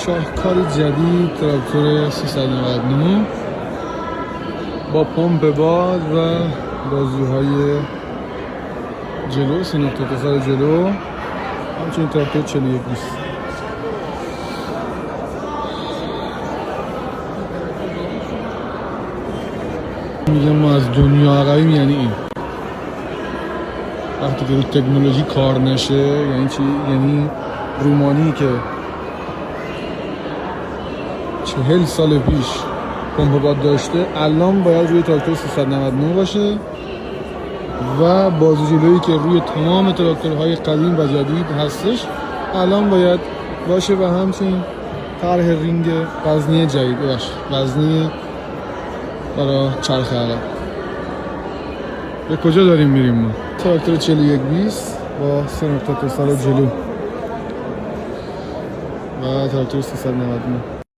شاهکار جدید تراکتور 399 با پمپ باد و بازوهای جلو، 3 نقطه اتصال جلو، همچنین تراکتور 41 20. میگم ما از دنیا عقبیم، یعنی این وقتی که رو تکنولوژی کار نشه یعنی چی؟ یعنی رومانی که 40 سال پیش پمپ باد داشته الان باید روی تراکتور 399 باشه و بازو جلویی که روی تمام تراکتورهای قدیم و جدید هستش الان باید باشه و همچنین طرح رینگ وزنی جدید وزنی برای چرخ عقب. به کجا داریم میریم ما؟ تراکتور 41 20 با 3 نقطه اتصال جلو و تراکتور 399.